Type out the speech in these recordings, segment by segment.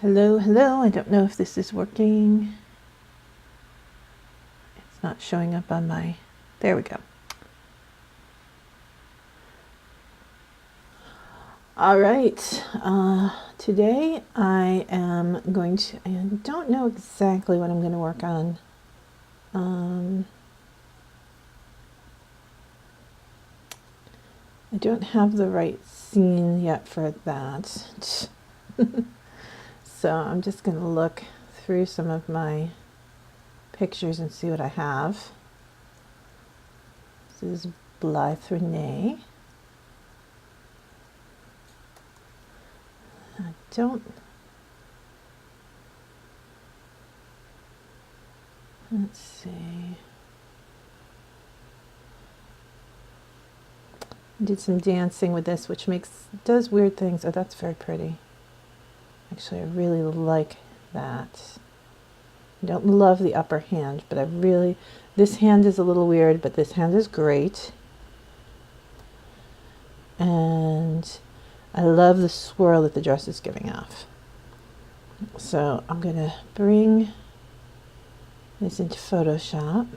Hello, hello. I don't know if this is working. It's not showing up on my... There we go. All right. Today I am going to... I don't know exactly what I'm going to work on. I don't have the right scene yet for that. So I'm just going to look through some of my pictures and see what I have. This is Blythe Renee. I don't... Let's see. I did some dancing with this, which does weird things. Oh, that's very pretty. Actually, I really like that. I don't love the upper hand, but this hand is a little weird, but this hand is great. And I love the swirl that the dress is giving off. So I'm going to bring this into Photoshop.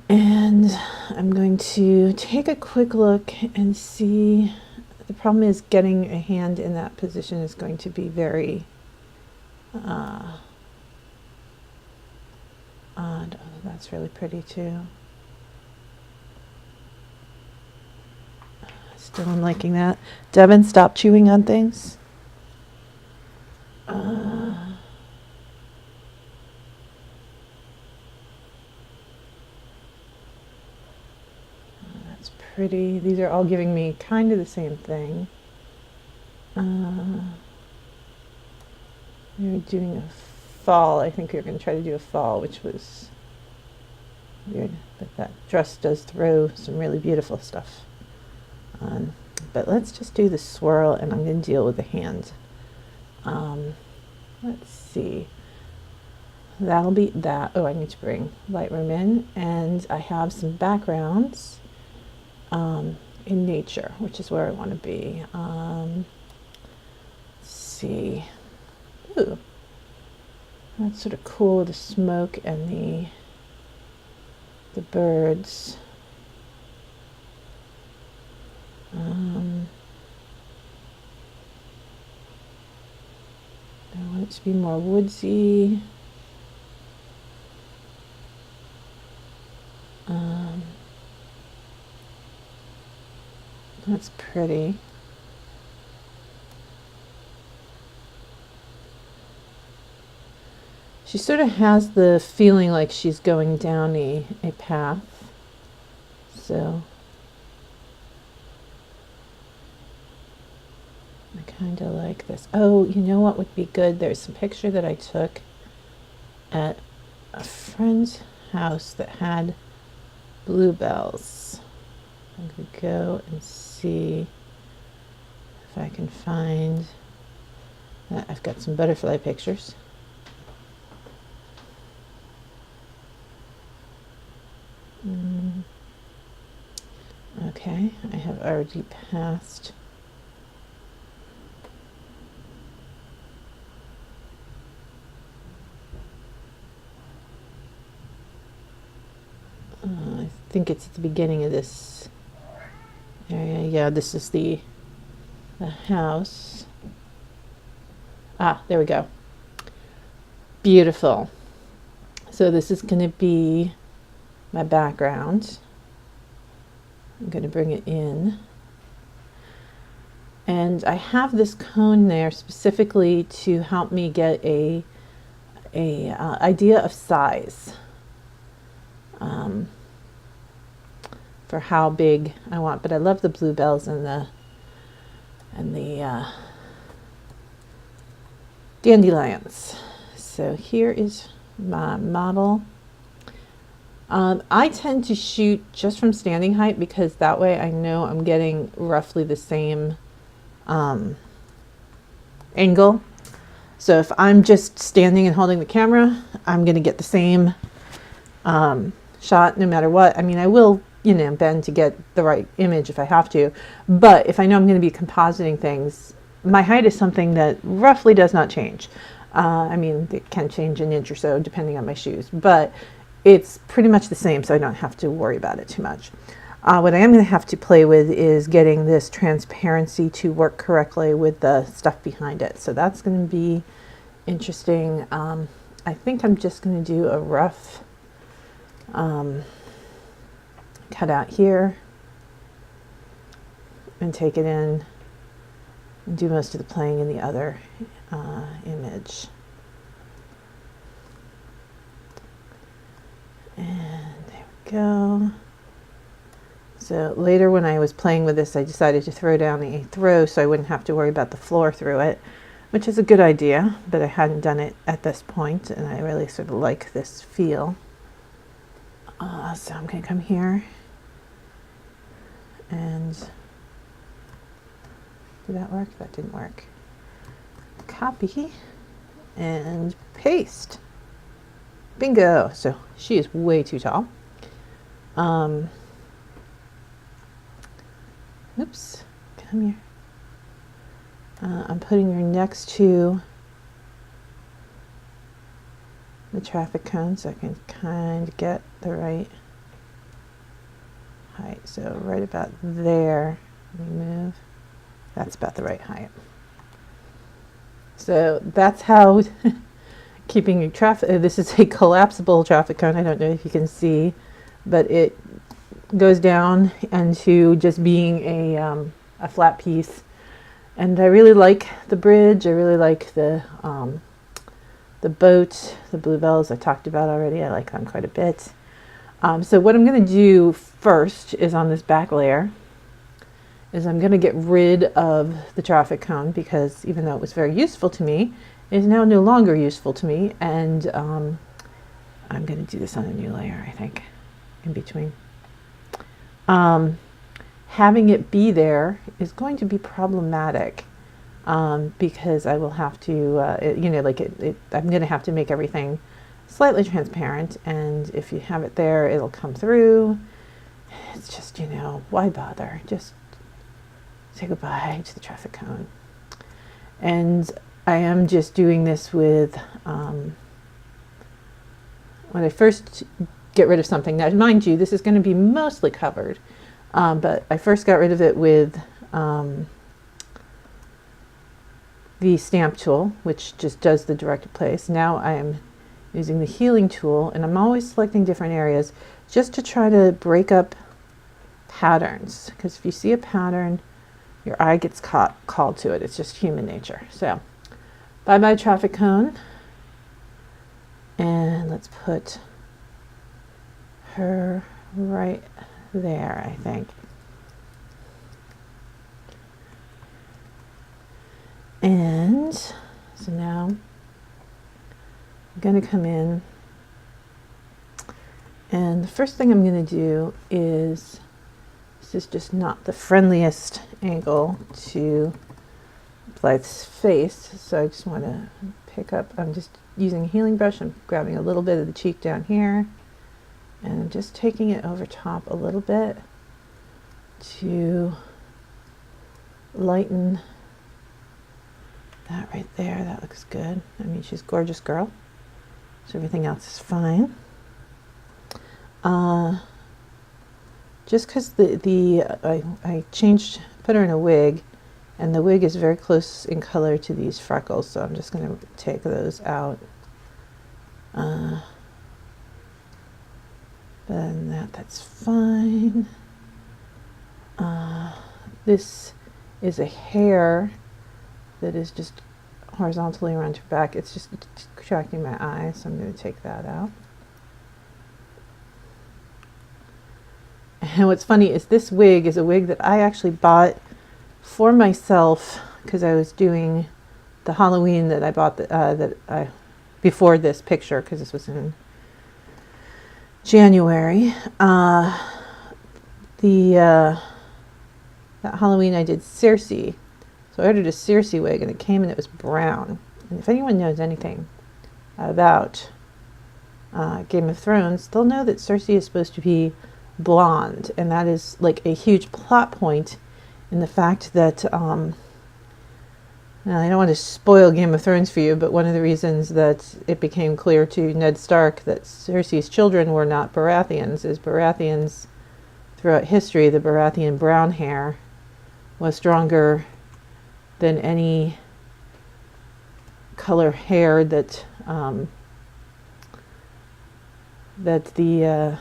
And I'm going to take a quick look and see. The problem is getting a hand in that position is going to be very odd. Oh, that's really pretty too. Still I'm liking that. Devin, stop chewing on things. That's pretty. These are all giving me kind of the same thing. We were doing a fall. I think we were going to try to do a fall, which was weird. But that dress does throw some really beautiful stuff on. But let's just do the swirl, and I'm going to deal with the hand. Let's see. That'll be that. Oh, I need to bring Lightroom in, and I have some backgrounds in nature, which is where I want to be. Let's see. Ooh, that's sort of cool, the smoke and the birds. I want it to be more woodsy. That's pretty. She sort of has the feeling like she's going down a path. So I kind of like this. Oh, you know what would be good? There's some picture that I took at a friend's house that had bluebells. I'm going to go and see if I can find that. I've got some butterfly pictures. Okay, I have already passed. I think it's at the beginning of this area. Yeah, this is the house. Ah, there we go. Beautiful. So this is going to be my background. I'm going to bring it in. And I have this cone there specifically to help me get a idea of size. For how big I want, but I love the bluebells and the dandelions. So here is my model. I tend to shoot just from standing height because that way I know I'm getting roughly the same angle. So if I'm just standing and holding the camera, I'm going to get the same shot no matter what. I mean, I will you know, bend to get the right image if I have to. But if I know I'm going to be compositing things, my height is something that roughly does not change. I mean, it can change an inch or so depending on my shoes, but it's pretty much the same, so I don't have to worry about it too much. What I am going to have to play with is getting this transparency to work correctly with the stuff behind it. So that's going to be interesting. I think I'm just going to do a rough cut out here and take it in and do most of the playing in the other image. And there we go. So later when I was playing with this, I decided to throw down the 8th row so I wouldn't have to worry about the floor through it, which is a good idea, but I hadn't done it at this point, and I really sort of like this feel. So I'm going to come here and did that work? That didn't work. Copy and paste. Bingo! So she is way too tall. Oops, come here. I'm putting her next to the traffic cone so I can kind of get the right height. So right about there, let me move. That's about the right height. So that's how keeping your traffic, this is a collapsible traffic cone. I don't know if you can see, but it goes down into just being a flat piece. And I really like the bridge. I really like the boat, the bluebells I talked about already. I like them quite a bit. So what I'm going to do first is on this back layer is I'm going to get rid of the traffic cone, because even though it was very useful to me, it is now no longer useful to me. And I'm going to do this on a new layer, I think, in between. Having it be there is going to be problematic because I will have to, I'm going to have to make everything slightly transparent, and if you have it there, it'll come through. It's just, why bother? Just say goodbye to the traffic cone. And I am just doing this with, when I first get rid of something, now mind you, this is going to be mostly covered. But I first got rid of it with the stamp tool, which just does the direct place. Now I am using the healing tool, and I'm always selecting different areas just to try to break up patterns. Because if you see a pattern, your eye gets called to it. It's just human nature. So, bye-bye traffic cone. And let's put her right there, I think. And so now I'm going to come in, and the first thing I'm going to do is, this is just not the friendliest angle to Blythe's face, so I just want to pick up, I'm just using a healing brush, I'm grabbing a little bit of the cheek down here, and I'm just taking it over top a little bit to lighten that right there. That looks good. I mean, she's a gorgeous girl, so everything else is fine. Just because I put her in a wig, and the wig is very close in color to these freckles, so I'm just going to take those out. Then that's fine. This is a hair that is just horizontally around her back. It's just distracting my eye, so I'm going to take that out. And what's funny is this wig is a wig that I actually bought for myself because I was doing the Halloween that I bought before this picture, because this was in January. That Halloween I did Circe. So I ordered a Circe wig, and it came and it was brown. And if anyone knows anything about Game of Thrones, they'll know that Circe is supposed to be blonde, and that is like a huge plot point in the fact that now, I don't want to spoil Game of Thrones for you, but one of the reasons that it became clear to Ned Stark that Cersei's children were not Baratheons is Baratheons, throughout history, the Baratheon brown hair was stronger than any color hair that the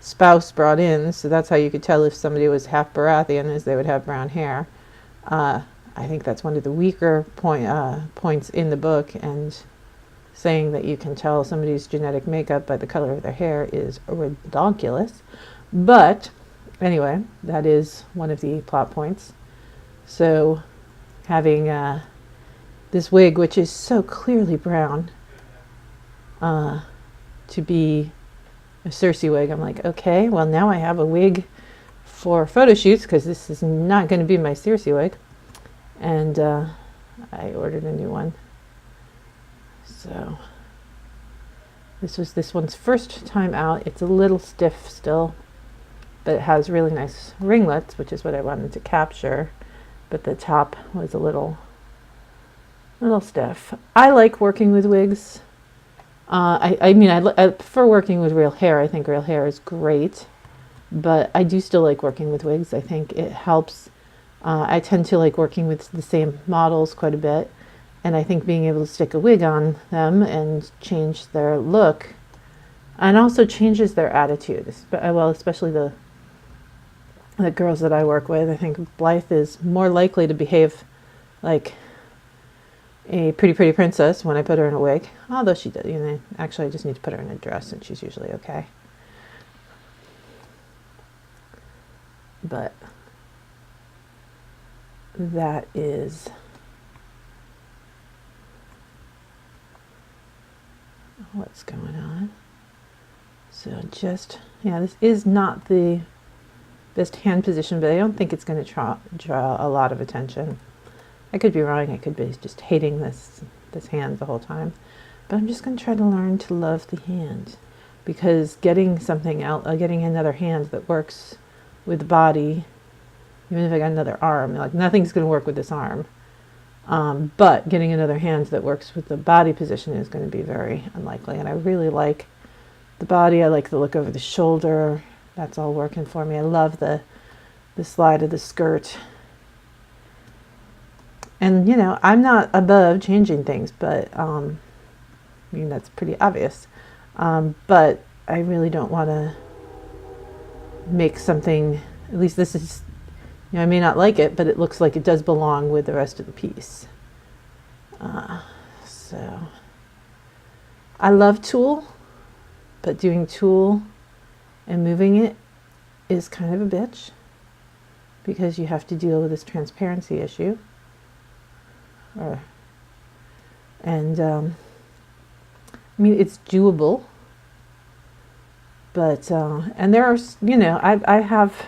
spouse brought in. So that's how you could tell if somebody was half Baratheon, is they would have brown hair. I think that's one of the weaker points in the book, and saying that you can tell somebody's genetic makeup by the color of their hair is ridiculous. But anyway, that is one of the plot points. So having this wig, which is so clearly brown, to be a Cersei wig, I'm like, okay, well now I have a wig for photo shoots, because this is not going to be my Cersei wig. And I ordered a new one. So this was this one's first time out. It's a little stiff still, but it has really nice ringlets, which is what I wanted to capture. But the top was a little stiff. I like working with wigs. I mean, I prefer working with real hair. I think real hair is great. But I do still like working with wigs. I think it helps. I tend to like working with the same models quite a bit. And I think being able to stick a wig on them and change their look, and also changes their attitude. Well, especially the girls that I work with. I think Blythe is more likely to behave like a pretty princess when I put her in a wig. Although she does, actually I just need to put her in a dress and she's usually okay. But that is what's going on. So just, this is not the best hand position, but I don't think it's going to draw a lot of attention. I could be wrong. I could be just hating this hand the whole time. But I'm just going to try to learn to love the hand, because getting something out, getting another hand that works with the body, even if I got another arm, like nothing's going to work with this arm. But getting another hand that works with the body position is going to be very unlikely. And I really like the body. I like the look over the shoulder. That's all working for me. I love the slide of the skirt. And, I'm not above changing things, but, that's pretty obvious. But I really don't want to make something, at least this is, I may not like it, but it looks like it does belong with the rest of the piece. So I love tulle, but doing tulle and moving it is kind of a bitch, because you have to deal with this transparency issue. It's doable, but and there are, I have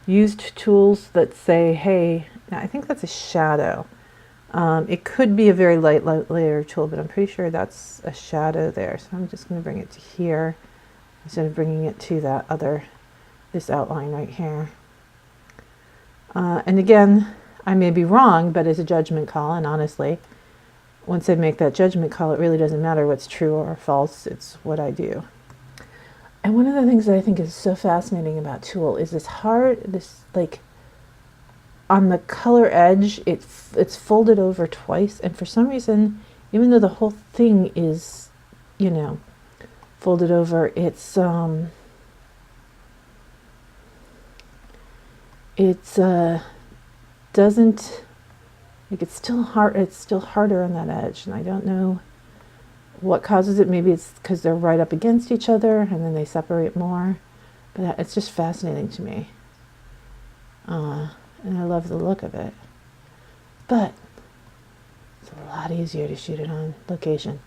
used tools that say, hey, I think that's a shadow. It could be a very light layer tool, but I'm pretty sure that's a shadow there. So I'm just going to bring it to here instead of bringing it to this outline right here. And again, I may be wrong, but it's a judgment call. And honestly, once I make that judgment call, it really doesn't matter what's true or false. It's what I do. And one of the things that I think is so fascinating about tulle is this like on the color edge, it's folded over twice. And for some reason, even though the whole thing is, folded over, doesn't, like, it's still hard. It's still harder on that edge, and I don't know what causes it. Maybe it's because they're right up against each other and then they separate more, but it's just fascinating to me. And I love the look of it, but it's a lot easier to shoot it on location.